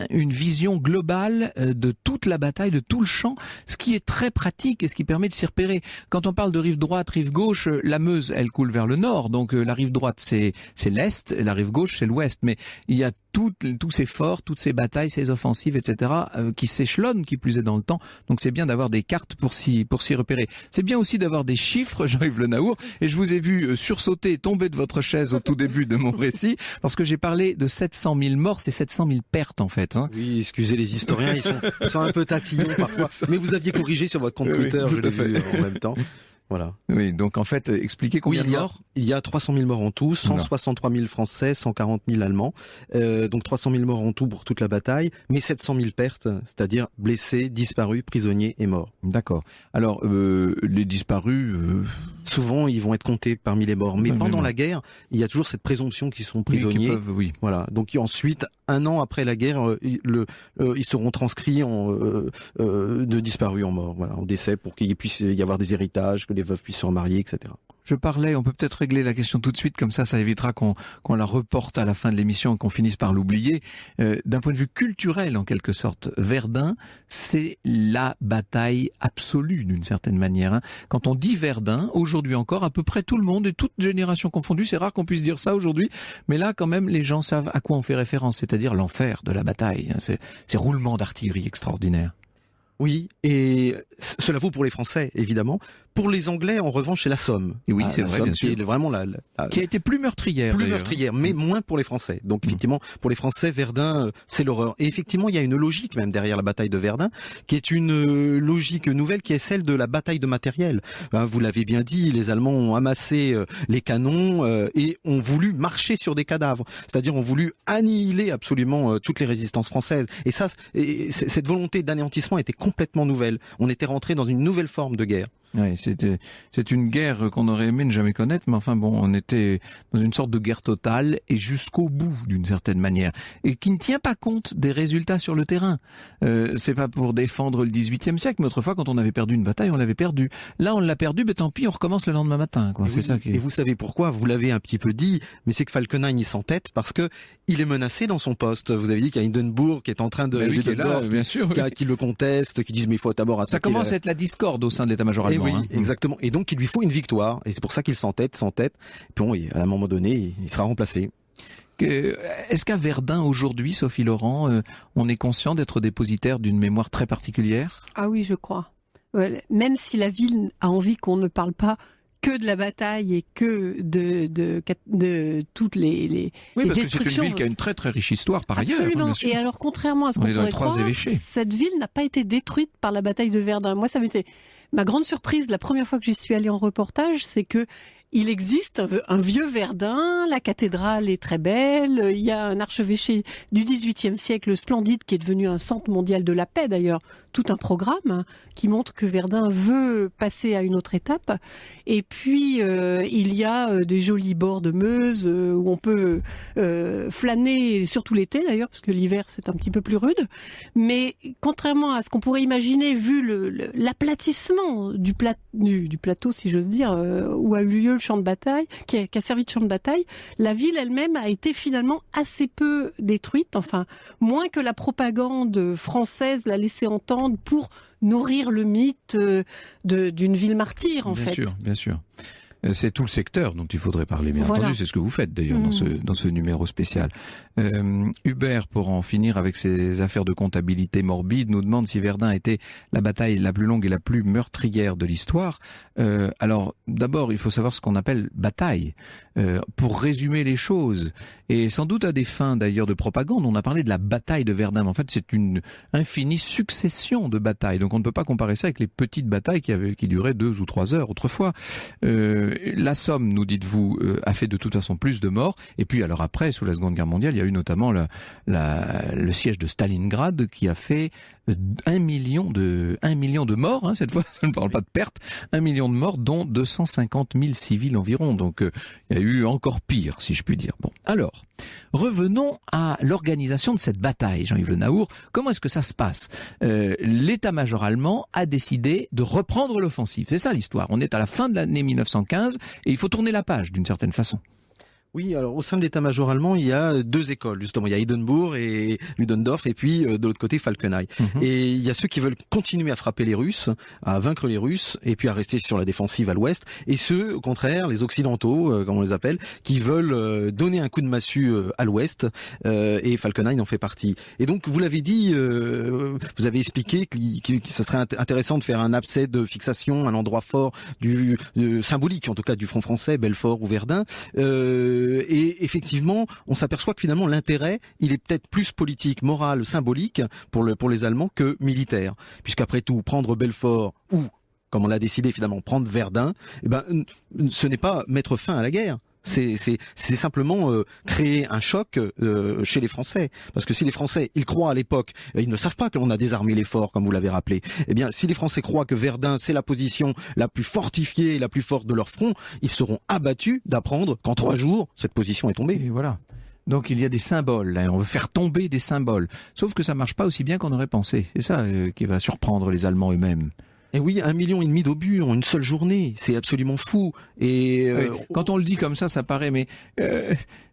une vision globale de toute la bataille, de tout le champ, ce qui est très pratique et ce qui permet de s'y repérer. Quand on parle de rive droite, rive gauche, la Meuse, elle coule vers le nord, donc la rive droite c'est l'est, et la rive gauche c'est l'ouest. Mais il y a tous ces forts, toutes ces batailles, ces offensives, etc., qui s'échelonnent, qui plus est dans le temps. Donc c'est bien d'avoir des cartes pour s'y repérer. C'est bien aussi d'avoir des chiffres, Jean-Yves Le Naour. Et je vous ai vu sursauter, tomber de votre chaise au tout début de mon récit, parce que j'ai parlé de 700 000 morts, c'est 700 000 pertes en fait. Oui, excusez les historiens, ils sont un peu tatillons parfois. Mais vous aviez corrigé sur votre compte Twitter, je l'ai vu en même temps. Voilà. Oui, donc en fait, expliquez combien de morts ? Il y a 300 000 morts en tout, 163 000 Français, 140 000 Allemands. Donc 300 000 morts en tout pour toute la bataille, mais 700 000 pertes, c'est-à-dire blessés, disparus, prisonniers et morts. D'accord. Alors, les disparus... Souvent, ils vont être comptés parmi les morts. Mais pendant la guerre, il y a toujours cette présomption qu'ils sont prisonniers. Oui. Voilà. Donc ensuite, un an après la guerre, ils seront transcrits de disparus en morts, voilà, en décès, pour qu'il puisse y avoir des héritages, que les veuves puissent se remarier, etc. Je parlais, on peut peut-être régler la question tout de suite, comme ça évitera qu'on la reporte à la fin de l'émission et qu'on finisse par l'oublier. D'un point de vue culturel, en quelque sorte, Verdun, c'est la bataille absolue, d'une certaine manière. Quand on dit Verdun, aujourd'hui encore, à peu près tout le monde, et toute génération confondue, c'est rare qu'on puisse dire ça aujourd'hui, mais là, quand même, les gens savent à quoi on fait référence, c'est-à-dire l'enfer de la bataille, ces roulements d'artillerie extraordinaires. Oui, et cela vaut pour les Français, évidemment. Pour les Anglais, en revanche, c'est la Somme. Et oui, c'est vrai, Somme, bien sûr. qui est vraiment qui a été plus meurtrière. Plus meurtrière, mais moins pour les Français. Donc effectivement, pour les Français, Verdun, c'est l'horreur. Et effectivement, il y a une logique même derrière la bataille de Verdun, qui est une logique nouvelle, qui est celle de la bataille de matériel. Vous l'avez bien dit, les Allemands ont amassé les canons et ont voulu marcher sur des cadavres. C'est-à-dire ont voulu annihiler absolument toutes les résistances françaises. Et ça, cette volonté d'anéantissement était complètement nouvelle. On était rentré dans une nouvelle forme de guerre. Oui, c'est une guerre qu'on aurait aimé ne jamais connaître, mais enfin bon, on était dans une sorte de guerre totale et jusqu'au bout d'une certaine manière, et qui ne tient pas compte des résultats sur le terrain. C'est pas pour défendre le XVIIIe siècle, mais autrefois quand on avait perdu une bataille, on l'avait perdue. Là, on l'a perdue, mais tant pis, on recommence le lendemain matin. Quoi. C'est ça qui est... Et vous savez pourquoi ? Vous l'avez un petit peu dit, mais c'est que Falkenhayn il s'entête parce que il est menacé dans son poste. Vous avez dit qu'il y a Hindenburg qui est en train de qui est là, bien sûr, qui le conteste, qui disent mais il faut d'abord attaquer. Ça commence à être la discorde au sein de l'état-major allemand. Oui, exactement. Et donc, il lui faut une victoire. Et c'est pour ça qu'il s'entête. Puis bon, à un moment donné, il sera remplacé. Est-ce qu'à Verdun, aujourd'hui, Sophie Laurent, on est conscient d'être dépositaire d'une mémoire très particulière ? Ah oui, je crois. Même si la ville a envie qu'on ne parle pas que de la bataille et que de toutes les destructions. Oui, parce que c'est une ville qui a une très très riche histoire par ailleurs. Absolument. Et alors, contrairement à ce qu'on pourrait croire, cette ville n'a pas été détruite par la bataille de Verdun. Moi, ça m'était... Ma grande surprise, la première fois que j'y suis allée en reportage, c'est que il existe un vieux Verdun, la cathédrale est très belle, il y a un archevêché du XVIIIe siècle splendide qui est devenu un centre mondial de la paix d'ailleurs, tout un programme qui montre que Verdun veut passer à une autre étape. Et puis il y a des jolis bords de Meuse où on peut flâner, surtout l'été d'ailleurs, parce que l'hiver c'est un petit peu plus rude. Mais contrairement à ce qu'on pourrait imaginer, vu l'aplatissement du plateau, si j'ose dire, où a eu lieu le champ de bataille, qui a servi de champ de bataille, la ville elle-même a été finalement assez peu détruite, enfin moins que la propagande française l'a laissé entendre pour nourrir le mythe d'une ville martyre en fait. Bien sûr. C'est tout le secteur dont il faudrait parler, bien entendu. C'est ce que vous faites d'ailleurs dans ce numéro spécial. Hubert, pour en finir avec ses affaires de comptabilité morbide, nous demande si Verdun était la bataille la plus longue et la plus meurtrière de l'histoire. Alors, d'abord, il faut savoir ce qu'on appelle bataille, pour résumer les choses. Et sans doute à des fins d'ailleurs de propagande, on a parlé de la bataille de Verdun. Mais en fait, c'est une infinie succession de batailles. Donc on ne peut pas comparer ça avec les petites batailles qui duraient 2 ou 3 heures autrefois. La Somme, nous dites-vous, a fait de toute façon plus de morts. Et puis alors après, sous la Seconde Guerre mondiale, il y a eu notamment le siège de Stalingrad qui a fait 1 million de morts. Cette fois, je ne parle pas de pertes. 1 million de morts, dont 250 000 civils environ. Donc il y a eu encore pire, si je puis dire. Bon, alors, revenons à l'organisation de cette bataille, Jean-Yves Le Naour. Comment est-ce que ça se passe ? L'état-major allemand a décidé de reprendre l'offensive. C'est ça l'histoire. On est à la fin de l'année 1915 et il faut tourner la page d'une certaine façon. Oui, alors au sein de l'état-major allemand, il y a 2 écoles, justement. Il y a Hindenburg et Ludendorff, et puis de l'autre côté, Falkenhayn. Et il y a ceux qui veulent continuer à frapper les Russes, à vaincre les Russes, et puis à rester sur la défensive à l'ouest. Et ceux, au contraire, les Occidentaux, comme on les appelle, qui veulent donner un coup de massue à l'ouest, et Falkenhayn en fait partie. Et donc, vous l'avez dit, vous avez expliqué que ça serait intéressant de faire un abcès de fixation, un endroit fort symbolique, en tout cas, du front français, Belfort ou Verdun. Et effectivement, on s'aperçoit que finalement l'intérêt, il est peut-être plus politique, moral, symbolique pour les Allemands que militaire, puisqu'après tout, prendre Belfort ou, comme on l'a décidé finalement, prendre Verdun, ce n'est pas mettre fin à la guerre. C'est simplement créer un choc chez les Français, parce que si les Français, ils croient à l'époque, ils ne savent pas que l'on a désarmé les forts, comme vous l'avez rappelé. Eh bien, si les Français croient que Verdun c'est la position la plus fortifiée et la plus forte de leur front, ils seront abattus d'apprendre qu'en 3 jours cette position est tombée. Et voilà. Donc il y a des symboles, là. On veut faire tomber des symboles. Sauf que ça marche pas aussi bien qu'on aurait pensé. C'est ça qui va surprendre les Allemands eux-mêmes. Et oui, 1,5 million d'obus en une seule journée, c'est absolument fou. Et quand on le dit comme ça paraît, mais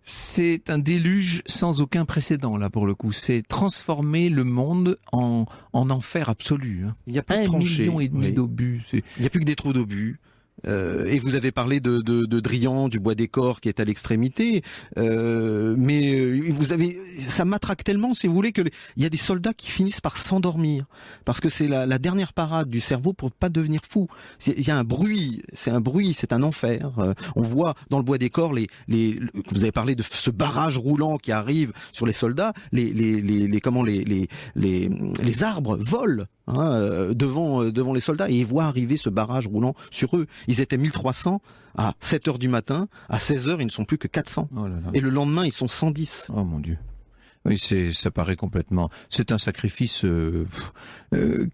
c'est un déluge sans aucun précédent là pour le coup. C'est transformer le monde en enfer absolu. Il y a plus de 1,5 million d'obus. Il n'y a plus que des trous d'obus. Et vous avez parlé de Drian, du bois des corps qui est à l'extrémité, mais vous avez, ça matraque tellement, si vous voulez, que il y a des soldats qui finissent par s'endormir parce que c'est la dernière parade du cerveau pour pas devenir fou. Il y a un bruit, c'est un enfer. On voit dans le bois des corps vous avez parlé de ce barrage roulant qui arrive sur les soldats, les arbres volent. Devant les soldats, et ils voient arriver ce barrage roulant sur eux. Ils étaient 1300 à 7h du matin, à 16h ils ne sont plus que 400. Oh là là. Et le lendemain ils sont 110. Oh mon Dieu. Oui, ça paraît complètement. C'est un sacrifice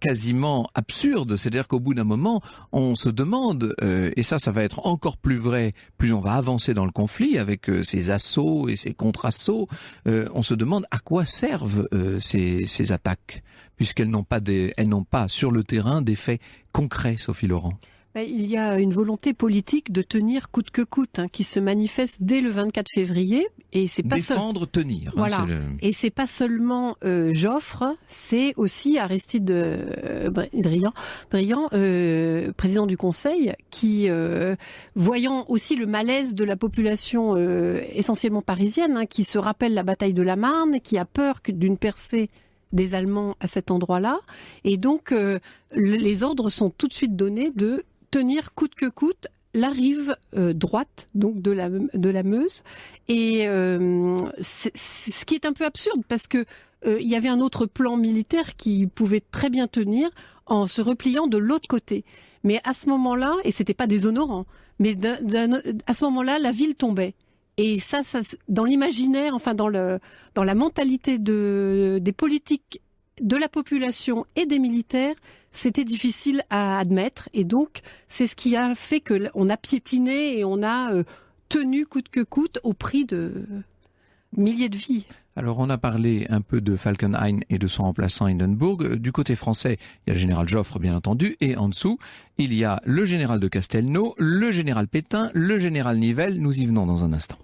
quasiment absurde. C'est-à-dire qu'au bout d'un moment, on se demande, et ça va être encore plus vrai, plus on va avancer dans le conflit avec ces assauts et ces contre-assauts. On se demande à quoi servent ces attaques, puisqu'elles n'ont pas sur le terrain d'effets concrets, Sophie Laurent. Il y a une volonté politique de tenir coûte que coûte, qui se manifeste dès le 24 février. Et c'est pas défendre, tenir. Voilà. Et c'est pas seulement Joffre, c'est aussi Aristide Briand, président du Conseil, qui, voyant aussi le malaise de la population essentiellement parisienne, qui se rappelle la bataille de la Marne, qui a peur d'une percée des Allemands à cet endroit-là. Et donc, les ordres sont tout de suite donnés de tenir coûte que coûte la rive droite donc de la Meuse, et ce qui est un peu absurde parce que il y avait un autre plan militaire qui pouvait très bien tenir en se repliant de l'autre côté. Mais à ce moment-là, et c'était pas déshonorant, mais à ce moment-là, la ville tombait. Et ça dans l'imaginaire, enfin dans la mentalité des politiques, de la population et des militaires, c'était difficile à admettre. Et donc, c'est ce qui a fait que on a piétiné et on a tenu coûte que coûte au prix de milliers de vies. Alors on a parlé un peu de Falkenhayn et de son remplaçant Hindenburg. Du côté français, il y a le général Joffre bien entendu, et en dessous, il y a le général de Castelnau, le général Pétain, le général Nivelle. Nous y venons dans un instant.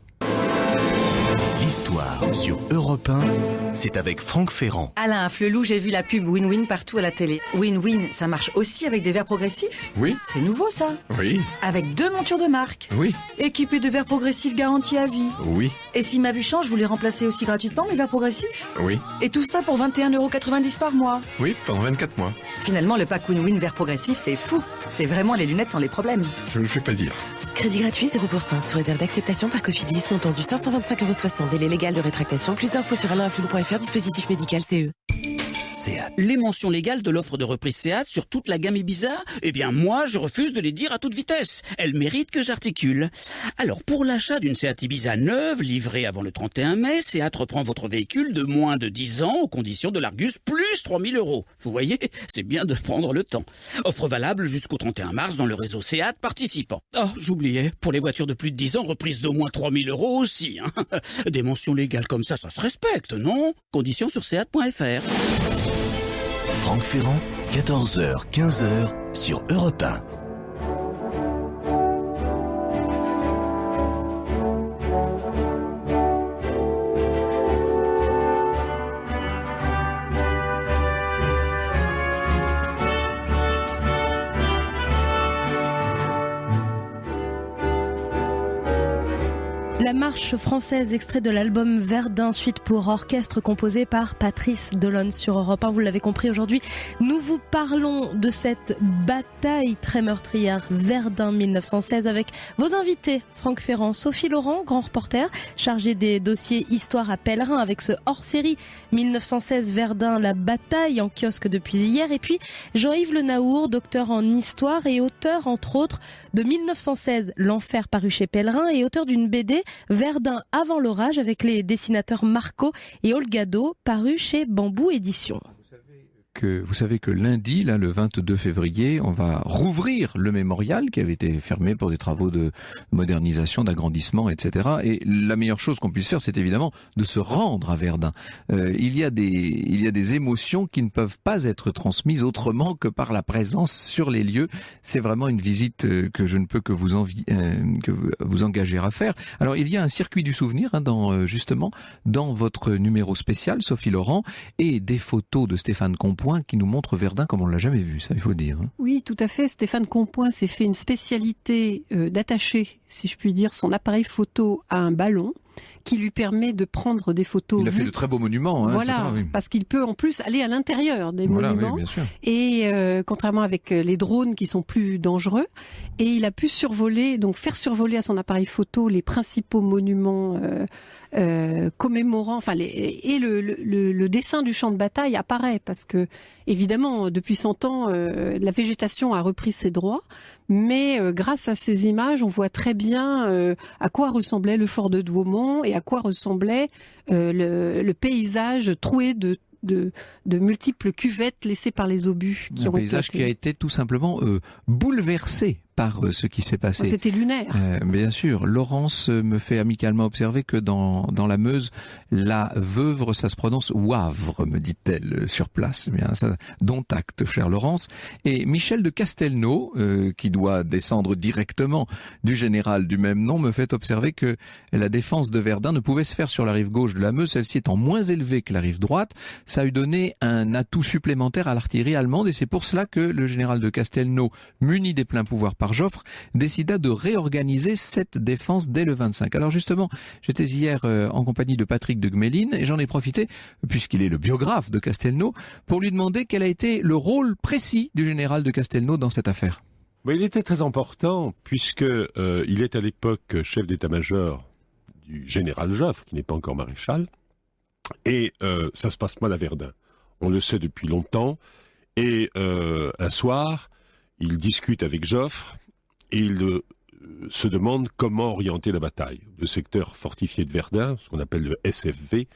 L'histoire sur Europe 1, c'est avec Franck Ferrand. Alain Flelou, j'ai vu la pub Win-Win partout à la télé. Win-Win, ça marche aussi avec des verres progressifs ? Oui. C'est nouveau ça ? Oui. Avec 2 montures de marque ? Oui. Équipées de verres progressifs garantis à vie ? Oui. Et si ma vue change, vous les remplacez aussi gratuitement, mes verres progressifs ? Oui. Et tout ça pour 21,90 € par mois ? Oui, pendant 24 mois. Finalement, le pack Win-Win verres progressifs, c'est fou. C'est vraiment les lunettes sans les problèmes. Je ne le fais pas dire. Crédit gratuit 0% sous réserve d'acceptation par Cofidis, montant du 525,60 €. Délai légal de rétractation. Plus d'infos sur alainflelou.fr, dispositif médical CE. Les mentions légales de l'offre de reprise Seat sur toute la gamme Ibiza, eh bien moi je refuse de les dire à toute vitesse. Elles méritent que j'articule. Alors pour l'achat d'une Seat Ibiza neuve, livrée avant le 31 mai, Seat reprend votre véhicule de moins de 10 ans aux conditions de l'Argus plus 3 000 €. Vous voyez, c'est bien de prendre le temps. Offre valable jusqu'au 31 mars dans le réseau Seat participant. Oh, j'oubliais, pour les voitures de plus de 10 ans, reprise d'au moins 3 000 € aussi. Des mentions légales comme ça se respecte, non ? Conditions sur seat.fr. Franck Ferrand, 14h, 15h sur Europe 1. La marche française, extrait de l'album Verdun, suite pour orchestre composé par Patrice Delonne sur Europe 1. Vous l'avez compris, aujourd'hui, nous vous parlons de cette bataille très meurtrière, Verdun 1916, avec vos invités, Franck Ferrand, Sophie Laurent, grand reporter, chargé des dossiers Histoire à Pèlerin, avec ce hors-série 1916 Verdun, la bataille, en kiosque depuis hier, et puis Jean-Yves Le Naour, docteur en histoire et auteur, entre autres, de 1916, L'Enfer, paru chez Pèlerin, et auteur d'une BD Verdun avant l'orage avec les dessinateurs Marco et Olgado, paru chez Bambou Éditions. Vous savez que lundi, là, le 22 février, on va rouvrir le mémorial qui avait été fermé pour des travaux de modernisation, d'agrandissement, etc. Et la meilleure chose qu'on puisse faire, c'est évidemment de se rendre à Verdun. Il y a des émotions qui ne peuvent pas être transmises autrement que par la présence sur les lieux. C'est vraiment une visite que je ne peux que vous engager à faire. Alors, il y a un circuit du souvenir, justement, dans votre numéro spécial, Sophie Laurent, et des photos de Stéphane Compoint qui nous montre Verdun comme on l'a jamais vu, ça il faut dire. Oui, tout à fait. Stéphane Compoint s'est fait une spécialité d'attacher, si je puis dire, son appareil photo à un ballon qui lui permet de prendre des photos. Il a fait de très beaux monuments. Voilà, etc., oui. parce qu'il peut en plus aller à l'intérieur des monuments. Oui, bien sûr. Et contrairement avec les drones qui sont plus dangereux, et il a pu survoler, donc faire survoler à son appareil photo les principaux monuments commémorant, enfin le dessin du champ de bataille apparaît parce que évidemment depuis 100 ans la végétation a repris ses droits, mais grâce à ces images on voit très bien à quoi ressemblait le fort de Douaumont et à quoi ressemblait le paysage troué de multiples cuvettes laissées par les obus qui ont paysage éclaté. Qui a été tout simplement bouleversé par ce qui s'est passé. C'était lunaire. Bien sûr. Laurence me fait amicalement observer que dans la Meuse, la Veuvre, ça se prononce Wavre, me dit-elle sur place. Bien, ça, dont acte, chère Laurence. Et Michel de Castelnau, qui doit descendre directement du général du même nom, me fait observer que la défense de Verdun ne pouvait se faire sur la rive gauche de la Meuse, celle-ci étant moins élevée que la rive droite. Ça a eu donné un atout supplémentaire à l'artillerie allemande et c'est pour cela que le général de Castelnau, muni des pleins pouvoirs par Joffre, décida de réorganiser cette défense dès le 25. Alors justement, j'étais hier en compagnie de Patrick de Gmelin et j'en ai profité, puisqu'il est le biographe de Castelnau, pour lui demander quel a été le rôle précis du général de Castelnau dans cette affaire. Mais il était très important puisque il est à l'époque chef d'état-major du général Joffre, qui n'est pas encore maréchal, et ça se passe mal à Verdun. On le sait depuis longtemps, et un soir, il discute avec Joffre, et il se demande comment orienter la bataille. Le secteur fortifié de Verdun, ce qu'on appelle le SFV,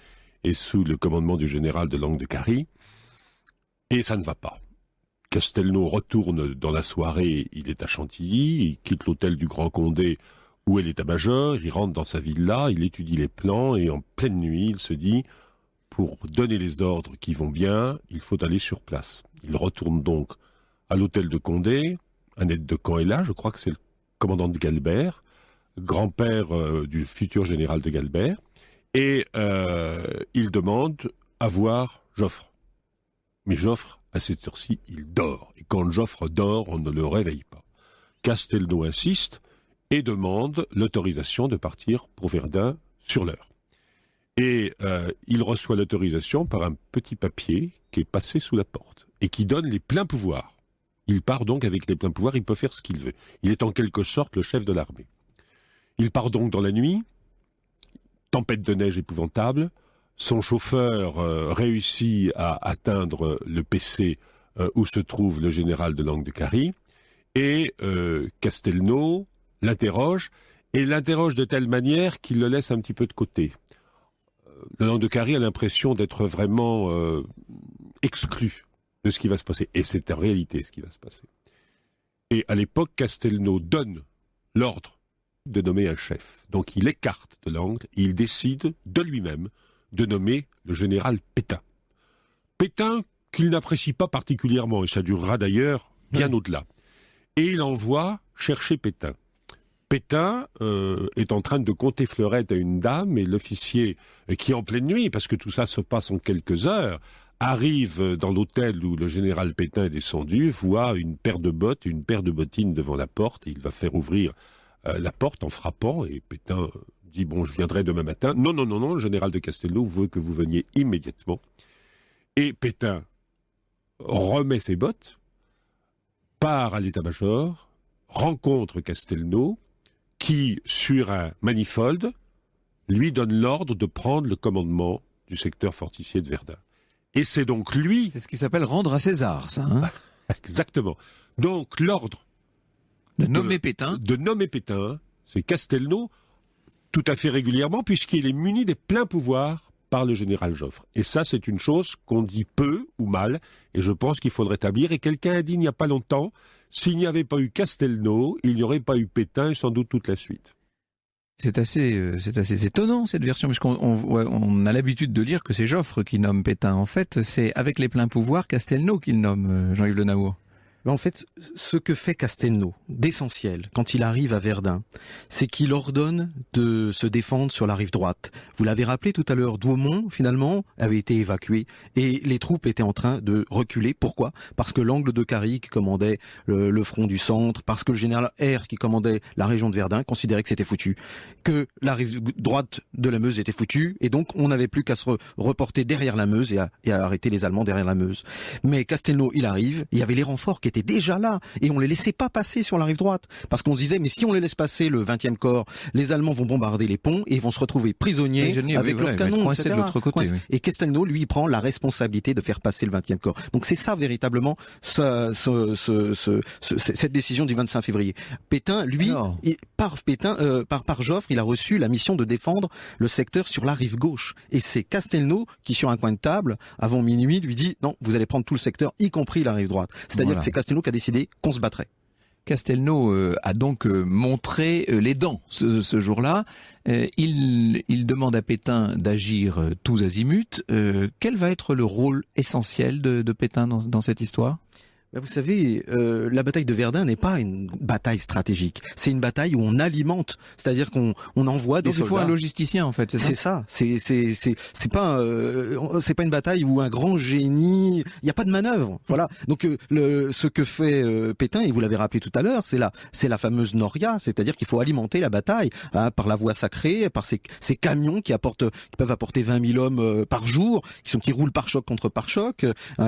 est sous le commandement du général de Langue de Cary, et ça ne va pas. Castelnau retourne dans la soirée, il est à Chantilly, il quitte l'hôtel du Grand Condé où est l'état-major, il rentre dans sa villa, il étudie les plans et en pleine nuit, il se dit pour donner les ordres qui vont bien, il faut aller sur place. Il retourne donc à l'hôtel de Condé, un aide de camp est là, je crois que c'est le commandant de Galbert, grand-père du futur général de Galbert, et il demande à voir Joffre. Mais Joffre, à cette heure-ci, il dort. Et quand Joffre dort, on ne le réveille pas. Castelnau insiste et demande l'autorisation de partir pour Verdun sur l'heure. Et il reçoit l'autorisation par un petit papier qui est passé sous la porte et qui donne les pleins pouvoirs. Il part donc avec les pleins pouvoirs, il peut faire ce qu'il veut. Il est en quelque sorte le chef de l'armée. Il part donc dans la nuit, tempête de neige épouvantable, son chauffeur réussit à atteindre le PC où se trouve le général de Langue de Carie, et Castelnau l'interroge, et l'interroge de telle manière qu'il le laisse un petit peu de côté. Le Langue de Carie a l'impression d'être vraiment exclu de ce qui va se passer. Et c'est en réalité ce qui va se passer. Et à l'époque, Castelnau donne l'ordre de nommer un chef. Donc il écarte de Langres et il décide de lui-même de nommer le général Pétain. Pétain qu'il n'apprécie pas particulièrement, et ça durera d'ailleurs bien au-delà. Et il envoie chercher Pétain. Pétain est en train de compter fleurette à une dame, et l'officier, qui en pleine nuit, parce que tout ça se passe en quelques heures, arrive dans l'hôtel où le général Pétain est descendu, voit une paire de bottes et une paire de bottines devant la porte, et il va faire ouvrir la porte en frappant, et Pétain dit « Bon, je viendrai demain matin ». Non, non, non, non, le général de Castelnau veut que vous veniez immédiatement. Et Pétain remet ses bottes, part à l'état-major, rencontre Castelnau, qui, sur un manifold, lui donne l'ordre de prendre le commandement du secteur fortifié de Verdun. Et c'est donc lui... C'est ce qui s'appelle rendre à César, ça. Hein. Exactement. Donc l'ordre de nommer Pétain. De nommer Pétain, c'est Castelnau, tout à fait régulièrement, puisqu'il est muni des pleins pouvoirs par le général Joffre. Et ça, c'est une chose qu'on dit peu ou mal, et je pense qu'il faut le rétablir. Et quelqu'un a dit il n'y a pas longtemps, s'il n'y avait pas eu Castelnau, il n'y aurait pas eu Pétain et sans doute toute la suite. C'est assez étonnant cette version, puisqu'on a l'habitude de lire que c'est Joffre qui nomme Pétain. En fait, c'est avec les pleins pouvoirs Castelnau qu'il nomme Jean-Yves Le Naour. En fait, ce que fait Castelnau, d'essentiel, quand il arrive à Verdun, c'est qu'il ordonne de se défendre sur la rive droite. Vous l'avez rappelé tout à l'heure, Douaumont, finalement, avait été évacué et les troupes étaient en train de reculer. Pourquoi ? Parce que l'Angle de Carie, qui commandait le front du centre, parce que le général R, qui commandait la région de Verdun, considérait que c'était foutu, que la rive droite de la Meuse était foutue, et donc on n'avait plus qu'à se reporter derrière la Meuse et à arrêter les Allemands derrière la Meuse. Mais Castelnau, il arrive, il y avait les renforts qui étaient déjà là, et on les laissait pas passer sur la rive droite, parce qu'on disait, mais si on les laisse passer le 20e corps, les Allemands vont bombarder les ponts, et ils vont se retrouver prisonniers avec leurs canons, etc. De l'autre côté, oui. Et Castelnau, lui, prend la responsabilité de faire passer le 20e corps. Donc c'est ça, véritablement, cette décision du 25 février. Pétain, lui, par Joffre, il a reçu la mission de défendre le secteur sur la rive gauche. Et c'est Castelnau qui, sur un coin de table, avant minuit, lui dit, non, vous allez prendre tout le secteur, y compris la rive droite. C'est-à-dire que c'est Castelnau qui a décidé qu'on se battrait. Castelnau a donc montré les dents ce jour-là. Il demande à Pétain d'agir tous azimuts. Quel va être le rôle essentiel de Pétain dans cette histoire ? Vous savez, la bataille de Verdun n'est pas une bataille stratégique. C'est une bataille où on alimente, c'est-à-dire qu'on envoie des soldats. Il faut un logisticien en fait, c'est ça. C'est pas une bataille où un grand génie. Il n'y a pas de manœuvre. Voilà. Donc ce que fait Pétain, et vous l'avez rappelé tout à l'heure, c'est la fameuse Noria, c'est-à-dire qu'il faut alimenter la bataille par la voie sacrée, par ces camions qui peuvent apporter 20 000 hommes par jour, qui roulent par choc contre par choc,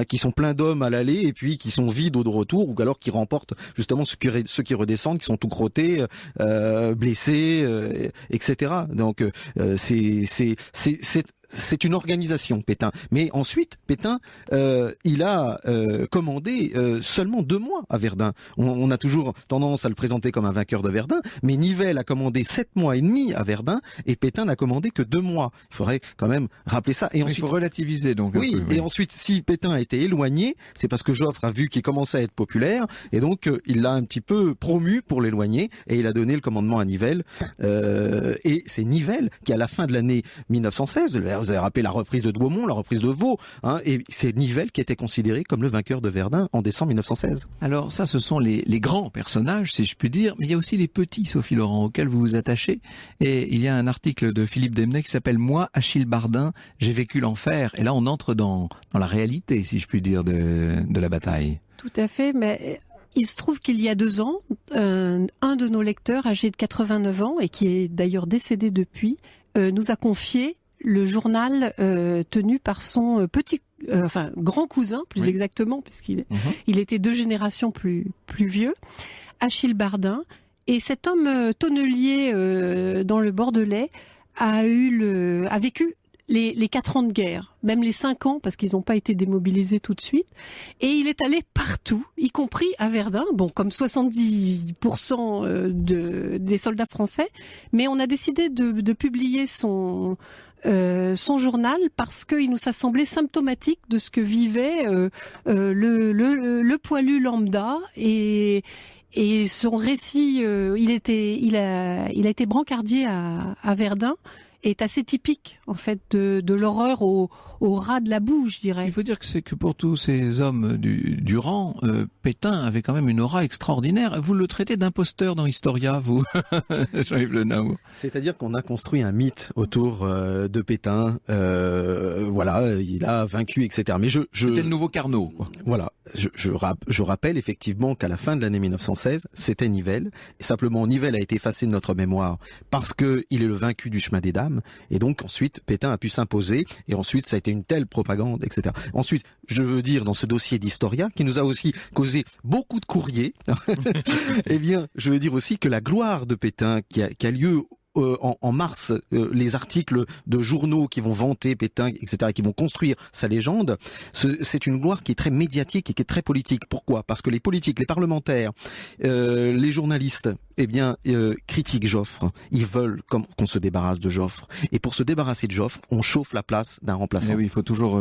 qui sont pleins d'hommes à l'aller et puis qui sont vides au retour, ou alors qui remportent justement ceux qui redescendent, qui sont tout crottés, blessés, etc. Donc c'est une organisation, Pétain. Mais ensuite, Pétain, il a commandé seulement 2 mois à Verdun. On a toujours tendance à le présenter comme un vainqueur de Verdun, mais Nivelle a commandé 7 mois et demi à Verdun, et Pétain n'a commandé que 2 mois. Il faudrait quand même rappeler ça. Et ensuite, il faut relativiser donc. Oui, un peu, oui. Et ensuite, si Pétain a été éloigné, c'est parce que Joffre a vu qu'il commençait à être populaire, et donc il l'a un petit peu promu pour l'éloigner, et il a donné le commandement à Nivelle. Et c'est Nivelle qui, à la fin de l'année 1916, vous avez rappelé la reprise de Douaumont, la reprise de Vaux, hein, et c'est Nivelle qui était considéré comme le vainqueur de Verdun en décembre 1916. Alors ça, ce sont les grands personnages, si je puis dire, mais il y a aussi les petits, Sophie Laurent, auxquels vous vous attachez. Et il y a un article de Philippe Desmenais qui s'appelle « Moi, Achille Bardin, j'ai vécu l'enfer ». Et là, on entre dans la réalité, si je puis dire, de la bataille. Tout à fait, mais il se trouve qu'il y a 2 ans, un de nos lecteurs, âgé de 89 ans, et qui est d'ailleurs décédé depuis, nous a confié le journal tenu par son grand cousin, plus exactement, puisqu'il il était 2 générations plus vieux, Achille Bardin. Et cet homme tonnelier dans le Bordelais a vécu les 4 ans de guerre, même les 5 ans, parce qu'ils n'ont pas été démobilisés tout de suite. Et il est allé partout, y compris à Verdun, bon, comme 70% des soldats français. Mais on a décidé de publier son journal parce qu'il nous a semblé symptomatique de ce que vivait le poilu lambda. Et son récit, il a été brancardier à Verdun, est assez typique en fait de l'horreur au ras de la boue, je dirais. Il faut dire que c'est que pour tous ces hommes du rang, Pétain avait quand même une aura extraordinaire. Vous le traitez d'imposteur dans Historia, vous, Jean-Yves Le Naour. C'est-à-dire qu'on a construit un mythe autour de Pétain. Voilà, il a vaincu, etc. Mais c'était le nouveau Carnot, quoi. Voilà, je rappelle effectivement qu'à la fin de l'année 1916, c'était Nivelle. Et simplement, Nivelle a été effacé de notre mémoire parce que il est le vaincu du chemin des dames. Et donc ensuite, Pétain a pu s'imposer. Et ensuite, ça a été une telle propagande, etc. Ensuite, je veux dire, dans ce dossier d'Historia, qui nous a aussi causé beaucoup de courriers, eh bien, je veux dire aussi que la gloire de Pétain qui a lieu en mars, les articles de journaux qui vont vanter Pétain, etc., qui vont construire sa légende, c'est une gloire qui est très médiatique et qui est très politique. Pourquoi ? Parce que les politiques, les parlementaires, les journalistes, critiquent Joffre. Ils veulent qu'on se débarrasse de Joffre. Et pour se débarrasser de Joffre, on chauffe la place d'un remplaçant. Mais oui, il faut toujours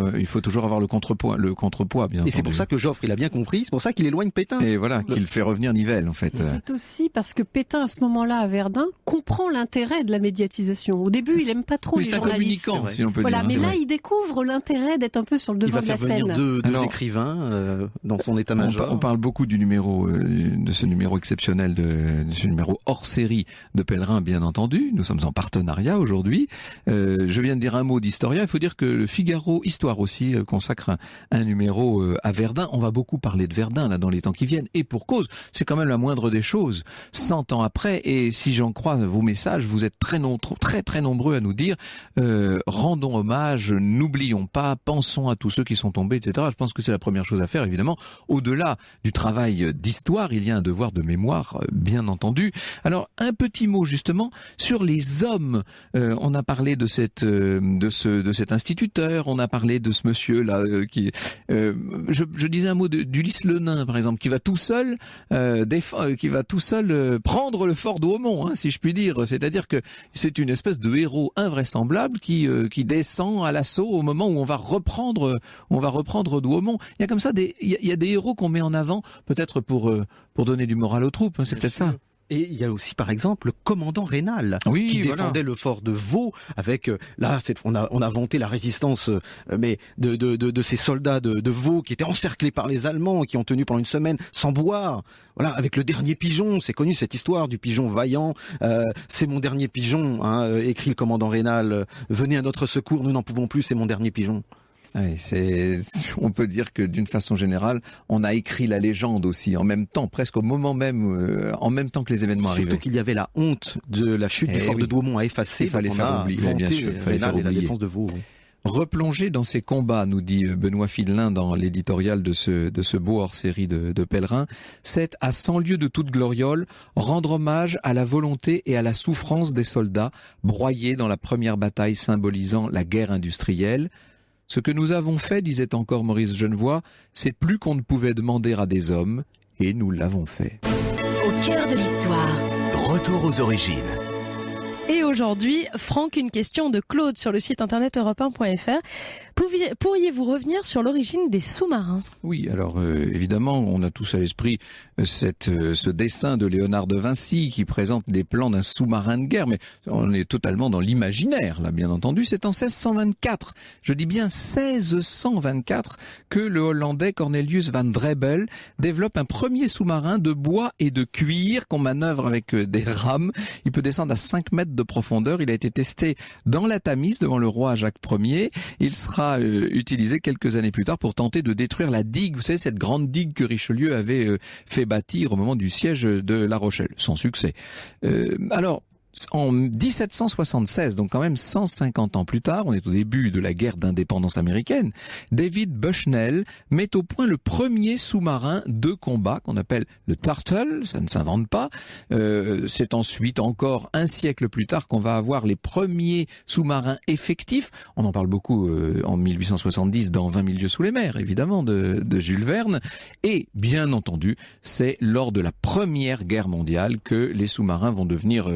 avoir le contrepoids, bien entendu. Et c'est pour ça que Joffre, il a bien compris, c'est pour ça qu'il éloigne Pétain. Et voilà, qu'il fait revenir Nivelle, en fait. C'est aussi parce que Pétain, à ce moment-là, à Verdun, comprend l'intérêt de la médiatisation. Au début, il aime pas trop les journalistes. C'est un communicant, si on peut dire. Mais là, il découvre l'intérêt d'être un peu sur le devant de la scène. Il va faire venir deux écrivains dans son état-major. On parle beaucoup du numéro, de ce numéro exceptionnel, de ce numéro hors série de Pellerin, bien entendu. Nous sommes en partenariat aujourd'hui. Je viens de dire un mot d'Historia. Il faut dire que le Figaro Histoire aussi consacre un numéro à Verdun. On va beaucoup parler de Verdun là dans les temps qui viennent. Et pour cause, c'est quand même la moindre des choses. 100 ans après, et si j'en crois vos messages, vous êtes très nombreux à nous dire rendons hommage, n'oublions pas, pensons à tous ceux qui sont tombés, etc. Je pense que c'est la première chose à faire, évidemment. Au-delà du travail d'histoire, il y a un devoir de mémoire, bien entendu. Alors, un petit mot justement sur les hommes. On a parlé de cet instituteur, on a parlé de ce monsieur là qui. Je disais un mot d'Ulysse Le Nain, par exemple, qui va tout seul prendre le fort d'Ouaumont, hein, si je puis dire. C'est-à-dire que c'est une espèce de héros invraisemblable qui descend à l'assaut au moment où on va reprendre Douaumont. Il y a comme ça il y a des héros qu'on met en avant, peut-être pour donner du moral aux troupes, hein, c'est peut-être ça. Et il y a aussi, par exemple, le commandant Raynal, qui défendait le fort de Vaux avec, on a vanté la résistance, mais de ces soldats de Vaux qui étaient encerclés par les Allemands, qui ont tenu pendant une semaine sans boire. Voilà, avec le dernier pigeon, c'est connu cette histoire du pigeon vaillant. C'est mon dernier pigeon, hein, écrit le commandant Raynal. Venez à notre secours, nous n'en pouvons plus, c'est mon dernier pigeon. Oui, on peut dire que d'une façon générale, on a écrit la légende aussi, en même temps, presque au moment même, en même temps que les événements arrivaient. Surtout qu'il y avait la honte de la chute du fort de Douaumont à effacer. Il fallait faire oublier, bien sûr, il fallait faire oublier. La défense de Vaux. Oui. Replonger dans ces combats, nous dit Benoît Fidelin dans l'éditorial de ce beau hors-série de Pellerin, c'est à 100 lieues de toute gloriole rendre hommage à la volonté et à la souffrance des soldats broyés dans la première bataille symbolisant la guerre industrielle. Ce que nous avons fait, disait encore Maurice Genevoix, c'est plus qu'on ne pouvait demander à des hommes, et nous l'avons fait. Au cœur de l'histoire. Retour aux origines. Et aujourd'hui, Franck, une question de Claude sur le site internet europe1.fr. Pourriez-vous revenir sur l'origine des sous-marins? Oui, alors évidemment, on a tous à l'esprit ce dessin de Léonard de Vinci qui présente les plans d'un sous-marin de guerre, mais on est totalement dans l'imaginaire, là, bien entendu. C'est en 1624, je dis bien 1624, que le Hollandais Cornelius van Drebbel développe un premier sous-marin de bois et de cuir qu'on manœuvre avec des rames. Il peut descendre à 5 mètres de profondeur. Il a été testé dans la Tamise devant le roi Jacques Ier. Il sera utilisé quelques années plus tard pour tenter de détruire la digue. Vous savez, cette grande digue que Richelieu avait fait bâtir au moment du siège de La Rochelle, sans succès. Alors, en 1776, donc quand même 150 ans plus tard, on est au début de la guerre d'indépendance américaine, David Bushnell met au point le premier sous-marin de combat qu'on appelle le Turtle, ça ne s'invente pas. C'est ensuite encore un siècle plus tard qu'on va avoir les premiers sous-marins effectifs. On en parle beaucoup en 1870 dans 20 000 lieues sous les mers, évidemment, de Jules Verne. Et bien entendu, c'est lors de la Première Guerre mondiale que les sous-marins vont devenir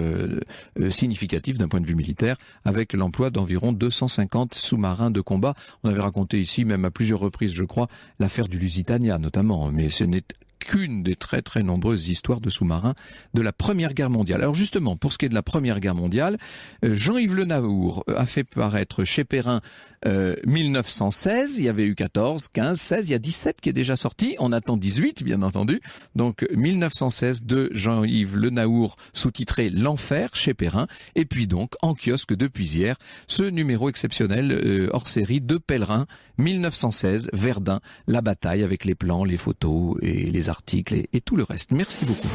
significatif d'un point de vue militaire, avec l'emploi d'environ 250 sous-marins de combat. On avait raconté ici, même à plusieurs reprises, je crois, l'affaire du Lusitania notamment, mais ce n'est qu'une des très très nombreuses histoires de sous-marins de la Première Guerre mondiale. Alors justement, pour ce qui est de la Première Guerre mondiale, Jean-Yves Le Naour a fait paraître chez Perrin 1916, il y avait eu 14, 15, 16, il y a 17 qui est déjà sorti, on attend 18 bien entendu, donc 1916 de Jean-Yves Le Naour sous-titré L'Enfer chez Perrin, et puis donc en kiosque depuis hier, ce numéro exceptionnel hors série de Pellerin, 1916, Verdun, la bataille avec les plans, les photos et les articles et tout le reste. Merci beaucoup.